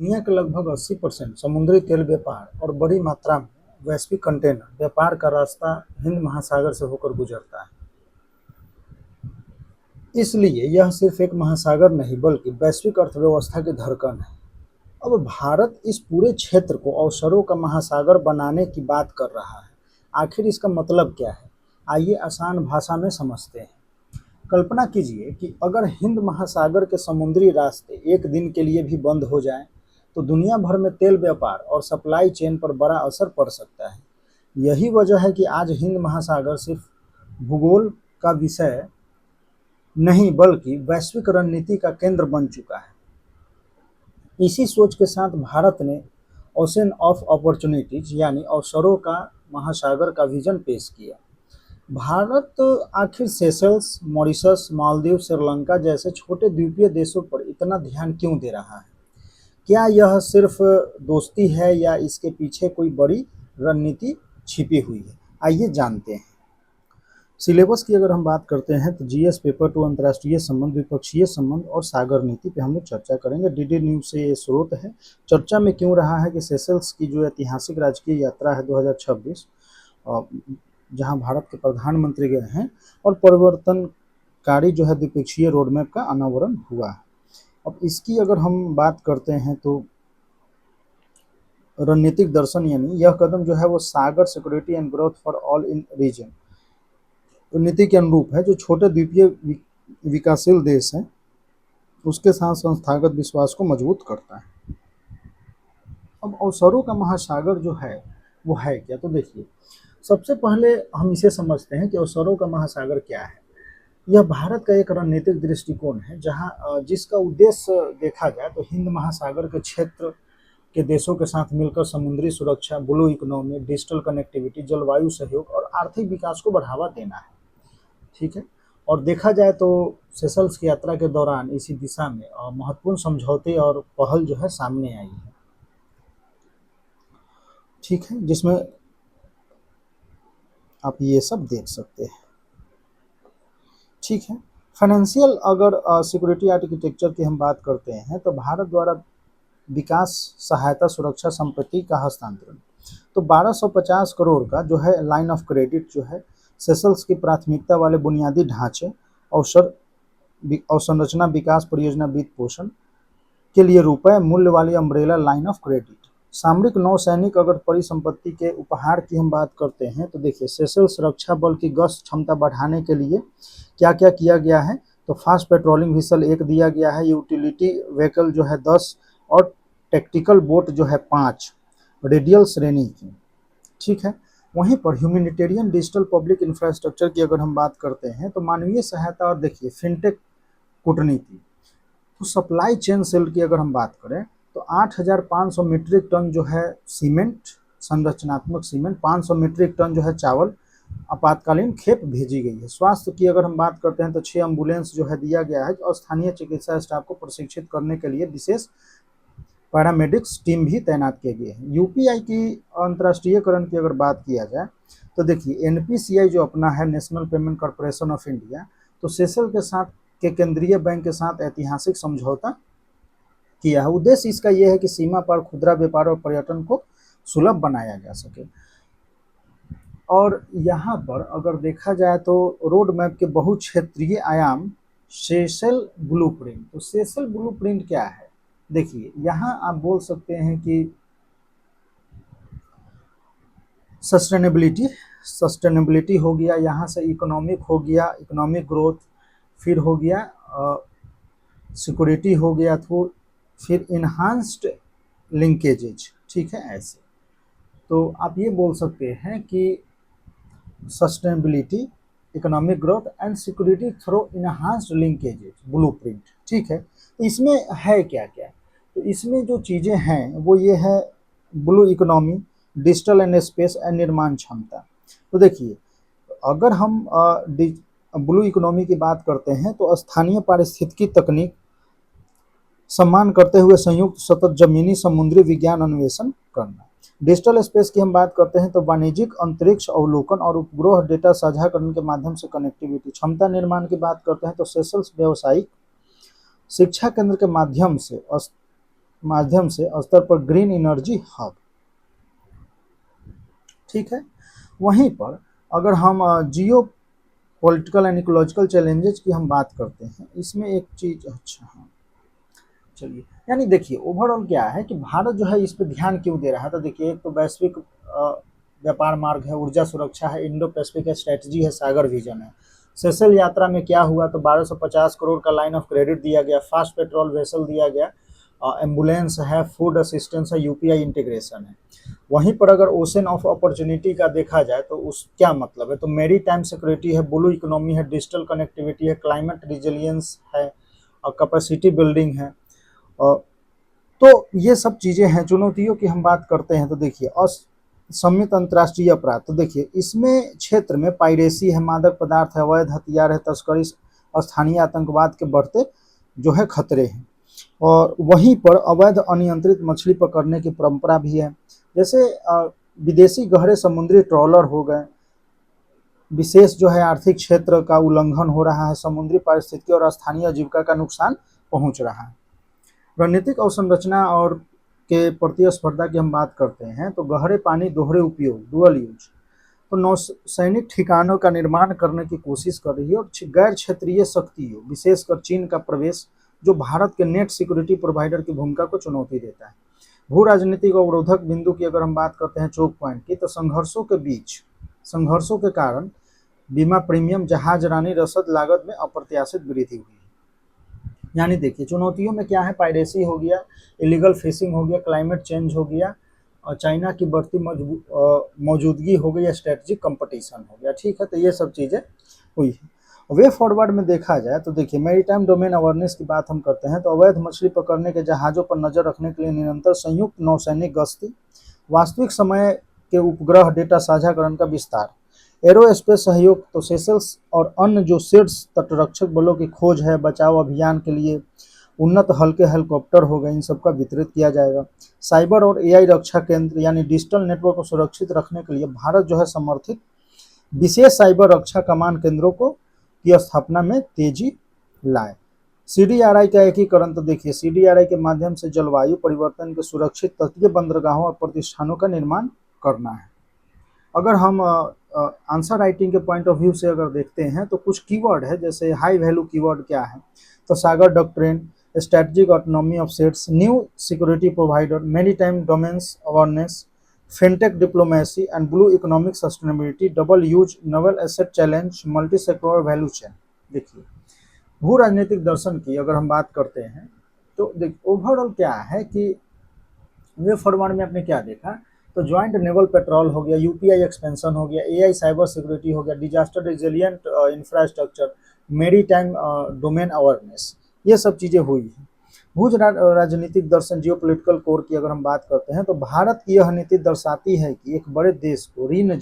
दुनिया के लगभग 80% समुद्री तेल व्यापार और बड़ी मात्रा में वैश्विक कंटेनर व्यापार का रास्ता हिंद महासागर से होकर गुजरता है। इसलिए यह सिर्फ एक महासागर नहीं बल्कि वैश्विक अर्थव्यवस्था की धड़कन है। अब भारत इस पूरे क्षेत्र को अवसरों का महासागर बनाने की बात कर रहा है। आखिर इसका मतलब क्या है? आइए आसान भाषा में समझते हैं। कल्पना कीजिए कि अगर हिंद महासागर के समुद्री रास्ते एक दिन के लिए भी बंद हो जाएं, तो दुनिया भर में तेल व्यापार और सप्लाई चेन पर बड़ा असर पड़ सकता है। यही वजह है कि आज हिंद महासागर सिर्फ भूगोल का विषय नहीं बल्कि वैश्विक रणनीति का केंद्र बन चुका है। इसी सोच के साथ भारत ने ओशन ऑफ अपॉर्चुनिटीज यानी अवसरों का महासागर का विजन पेश किया। भारत आखिर सेशल्स, मॉरिशस, मालदीव, श्रीलंका जैसे छोटे द्वीपीय देशों पर इतना ध्यान क्यों दे रहा है? क्या यह सिर्फ दोस्ती है या इसके पीछे कोई बड़ी रणनीति छिपी हुई है? आइए जानते हैं। सिलेबस की अगर हम बात करते हैं तो जीएस पेपर 2 अंतर्राष्ट्रीय संबंध, द्विपक्षीय संबंध और सागर नीति पे हम लोग चर्चा करेंगे। डीडी न्यूज से ये स्रोत है। चर्चा में क्यों रहा है कि सेशल्स की जो ऐतिहासिक राजकीय यात्रा है 2026, जहां भारत के प्रधानमंत्री गए हैं और परिवर्तनकारी जो है द्विपक्षीय रोडमैप का अनावरण हुआ है। अब इसकी अगर हम बात करते हैं तो रणनीतिक दर्शन यानी यह कदम जो है वो Sagar security and growth for all in region नीति के अनुरूप है, जो छोटे द्वीपीय विकासशील देश हैं उसके साथ संस्थागत विश्वास को मजबूत करता है। अब अवसरों का महासागर जो है वो है क्या? तो देखिए, सबसे पहले हम इसे समझते हैं कि अवसरों का महासागर क्या है। यह भारत का एक रणनीतिक दृष्टिकोण है जहां जिसका उद्देश्य देखा जाए तो हिंद महासागर के क्षेत्र के देशों के साथ मिलकर समुद्री सुरक्षा, ब्लू इकोनॉमी, डिजिटल कनेक्टिविटी, जलवायु सहयोग और आर्थिक विकास को बढ़ावा देना है। ठीक है। और देखा जाए तो सेशल्स की यात्रा के दौरान इसी दिशा में महत्वपूर्ण समझौते और पहल जो है सामने आई है। ठीक है, जिसमें आप ये सब देख सकते हैं। ठीक है। फाइनेंशियल अगर सिक्योरिटी आर्किटेक्चर की हम बात करते हैं तो भारत द्वारा विकास सहायता सुरक्षा संपत्ति का हस्तांतरण, तो 1250 करोड़ का जो है लाइन ऑफ क्रेडिट जो है सेशल्स की प्राथमिकता वाले बुनियादी ढांचे, अवसंरचना विकास परियोजना, वित्त पोषण के लिए रुपए मूल्य वाली अम्ब्रेला लाइन ऑफ क्रेडिट। सामरिक नौसैनिक अगर परिसंपत्ति के उपहार की हम बात करते हैं तो देखिए, सेशल्स रक्षा बल की गश्त क्षमता बढ़ाने के लिए क्या क्या किया गया है, तो फास्ट पेट्रोलिंग व्हीसल 1 दिया गया है, यूटिलिटी व्हीकल जो है 10 और टैक्टिकल बोट जो है 5 रेडियल श्रेणी की। ठीक है। वहीं पर ह्यूमैनिटेरियन डिजिटल पब्लिक इंफ्रास्ट्रक्चर की अगर हम बात करते हैं तो मानवीय सहायता और देखिए फिनटेक कूटनीति। तो सप्लाई चेन सेल की अगर हम बात करें तो 8,500 मीट्रिक टन जो है सीमेंट, संरचनात्मक सीमेंट, 500 मीट्रिक टन जो है चावल आपातकालीन खेप भेजी गई है। स्वास्थ्य की अगर हम बात करते हैं तो 6 एम्बुलेंस जो है दिया गया है और स्थानीय चिकित्सा स्टाफ को प्रशिक्षित करने के लिए विशेष पैरामेडिक्स टीम भी तैनात किए गए हैं। यूपीआई की अंतर्राष्ट्रीयकरण की अगर बात किया जाए तो देखिए, एनपीसीआई जो अपना है, national payment corporation of India, तो सेशल के साथ के केंद्रीय बैंक के साथ ऐतिहासिक समझौता किया है। उद्देश्य इसका यह है कि सीमा पार खुदरा व्यापार और पर्यटन को सुलभ बनाया जा सके। और यहाँ पर अगर देखा जाए तो रोड मैप के बहुक्षेत्रीय आयाम, सेशल ब्लूप्रिंट। तो सेशल ब्लूप्रिंट क्या है? देखिए, यहाँ आप बोल सकते हैं कि सस्टेनेबिलिटी हो गया, यहाँ से इकोनॉमिक हो गया, इकोनॉमिक ग्रोथ, फिर हो गया सिक्योरिटी हो गया, तो फिर इन्हांस्ड लिंकेजेज। ठीक है, ऐसे तो आप ये बोल सकते हैं कि sustainability, economic growth and security through enhanced linkages blueprint. ठीक है, इसमें है क्या क्या? तो इसमें जो चीज़ें हैं वो ये है, blue economy, digital and space and निर्माण क्षमता। तो देखिए, अगर हम ब्लू इकोनॉमी की बात करते हैं तो स्थानीय पारिस्थितिकी तकनीक सम्मान करते हुए संयुक्त सतत जमीनी समुद्री विज्ञान अन्वेषण करना। डिजिटल स्पेस की हम बात करते हैं तो वाणिज्यिक अंतरिक्ष अवलोकन और उपग्रह डेटा साझाकरण के माध्यम से कनेक्टिविटी। क्षमता निर्माण की बात करते हैं तो सेशल्स व्यावसायिक शिक्षा केंद्र के माध्यम से माध्यम से स्तर पर ग्रीन एनर्जी हब। ठीक है, वहीं पर अगर हम जियो पॉलिटिकल एंड इकोलॉजिकल चैलेंजेस की हम बात करते हैं, इसमें एक चीज, अच्छा हाँ चलिए, यानी देखिए ओवरऑल क्या है कि भारत जो है इस पे ध्यान क्यों दे रहा है, तो देखिए एक तो वैश्विक व्यापार मार्ग है, ऊर्जा सुरक्षा है, इंडो पैसिफिक स्ट्रेटजी है, सागर विजन है। सेशल यात्रा में क्या हुआ, तो 1250 करोड़ का लाइन ऑफ क्रेडिट दिया गया, फास्ट पेट्रोल वेसल दिया गया, एम्बुलेंस है, फूड असिस्टेंस है, यूपीआई इंटीग्रेशन है। वहीं पर अगर ओशन ऑफ अपॉर्चुनिटी का देखा जाए तो उस क्या मतलब है, तो मेरी टाइम सिक्योरिटी है, ब्लू इकोनॉमी है, डिजिटल कनेक्टिविटी है, क्लाइमेट रिजिलियंस है, और कैपेसिटी बिल्डिंग है। तो ये सब चीज़ें हैं। चुनौतियों की हम बात करते हैं तो देखिए असमित अंतर्राष्ट्रीय अपराध, तो देखिए इसमें क्षेत्र में पायरेसी है, मादक पदार्थ है, अवैध हथियार है, तस्करी, स्थानीय आतंकवाद के बढ़ते जो है खतरे हैं। और वहीं पर अवैध अनियंत्रित मछली पकड़ने की परंपरा भी है, जैसे विदेशी गहरे समुद्री ट्रॉलर हो गए, विशेष जो है आर्थिक क्षेत्र का उल्लंघन हो रहा है, समुद्री पारिस्थितिकी और स्थानीय आजीविका का नुकसान पहुंच रहा है। रणनीतिक अवसंरचना और के प्रतिस्पर्धा की हम बात करते हैं तो गहरे पानी दोहरे उपयोग, डुअल यूज, तो नौसैनिक ठिकानों का निर्माण करने की कोशिश कर रही है। और गैर क्षेत्रीय शक्तियों विशेषकर चीन का प्रवेश जो भारत के नेट सिक्योरिटी प्रोवाइडर की भूमिका को चुनौती देता है। भू राजनीतिक अवरोधक बिंदु की अगर हम बात करते हैं, चोक पॉइंट की, तो संघर्षों के कारण बीमा प्रीमियम, जहाज रानी रसद लागत में अप्रत्याशित वृद्धि हुई। यानी देखिए चुनौतियों में क्या है, पायरेसी हो गया, इलीगल फिशिंग हो गया, क्लाइमेट चेंज हो गया, और चाइना की बढ़ती मौजूदगी हो गई, स्ट्रेटजिक कंपटीशन हो गया। ठीक है, तो ये सब चीज़ें हुई है। वे फॉरवर्ड में देखा जाए तो देखिए मैरीटाइम डोमेन अवेयरनेस की बात हम करते हैं तो अवैध मछली पकड़ने के जहाज़ों पर नजर रखने के लिए निरंतर संयुक्त नौसैनिक गश्ती, वास्तविक समय के उपग्रह डेटा साझाकरण का विस्तार, एरोस्पेस सहयोग, तो सेशल्स और अन्य जो शीर्ष तटरक्षक बलों की खोज है, बचाव अभियान के लिए उन्नत हल्के हेलीकॉप्टर हो गए, इन सबका वितरित किया जाएगा। साइबर और एआई रक्षा केंद्र यानी डिजिटल नेटवर्क को सुरक्षित रखने के लिए भारत जो है समर्थित विशेष साइबर रक्षा कमान केंद्रों को की स्थापना में तेजी लाए। सीडीआरआई का एकीकरण, तो देखिए सीडीआरआई के माध्यम से जलवायु परिवर्तन के सुरक्षित तटीय बंदरगाहों और प्रतिष्ठानों का निर्माण करना है। अगर हम आंसर राइटिंग के पॉइंट ऑफ व्यू से अगर देखते हैं तो कुछ कीवर्ड है, जैसे हाई वैल्यू कीवर्ड क्या है, तो Sagar doctrine, strategic autonomy offsets, new security provider, maritime domains awareness, fintech diplomacy and blue economic sustainability, double use, novel asset challenge, multi sectoral value chain. देखिए भू राजनीतिक दर्शन की अगर हम बात करते हैं तो देखिए ओवरऑल क्या है कि वे फॉरवर्ड में आपने क्या देखा, तो ज्वाइंट नेवल पेट्रोल हो गया, यूपीआई एक्सपेंशन हो गया, एआई साइबर सिक्योरिटी हो गया, disaster resilient infrastructure, maritime domain awareness, ये सब चीज़ें हुई हैं। भूज राजनीतिक दर्शन जियोपॉलिटिकल कोर की अगर हम बात करते हैं तो भारत की यह नीति दर्शाती है कि एक बड़े देश को ऋण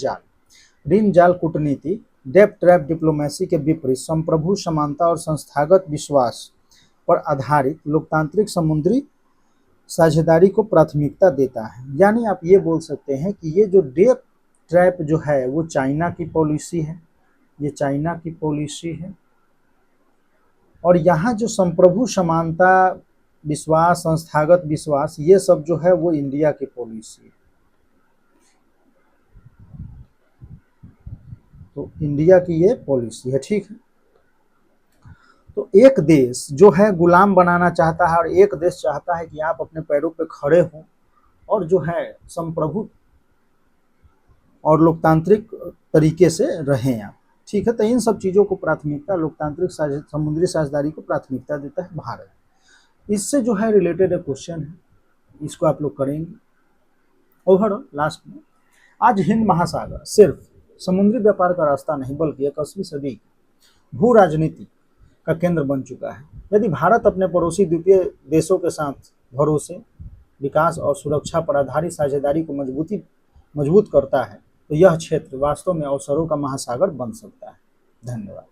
जाल कूटनीति, डेप ट्रैप डिप्लोमेसी के विपरीत संप्रभु समानता और संस्थागत विश्वास पर आधारित लोकतांत्रिक समुद्री साझेदारी को प्राथमिकता देता है। यानी आप ये बोल सकते हैं कि ये जो डेप ट्रैप जो है वो चाइना की पॉलिसी है, ये चाइना की पॉलिसी है, और यहाँ जो संप्रभु समानता विश्वास, संस्थागत विश्वास, ये सब जो है वो इंडिया की पॉलिसी है। तो इंडिया की ये पॉलिसी है। ठीक है, तो एक देश जो है गुलाम बनाना चाहता है और एक देश चाहता है कि आप अपने पैरों पे खड़े हो और जो है संप्रभु और लोकतांत्रिक तरीके से रहें आप। ठीक है, तो इन सब चीज़ों को प्राथमिकता लोकतांत्रिक समुद्री साझेदारी को प्राथमिकता देता है भारत। इससे जो है रिलेटेड एक क्वेश्चन है, इसको आप लोग करेंगे। ओवरऑल लास्ट में आज हिंद महासागर सिर्फ समुद्री व्यापार का रास्ता नहीं बल्कि 21वीं सदी भू राजनीति का केंद्र बन चुका है। यदि भारत अपने पड़ोसी द्वीपीय देशों के साथ भरोसे, विकास और सुरक्षा पर आधारित साझेदारी को मजबूत करता है तो यह क्षेत्र वास्तव में अवसरों का महासागर बन सकता है। धन्यवाद।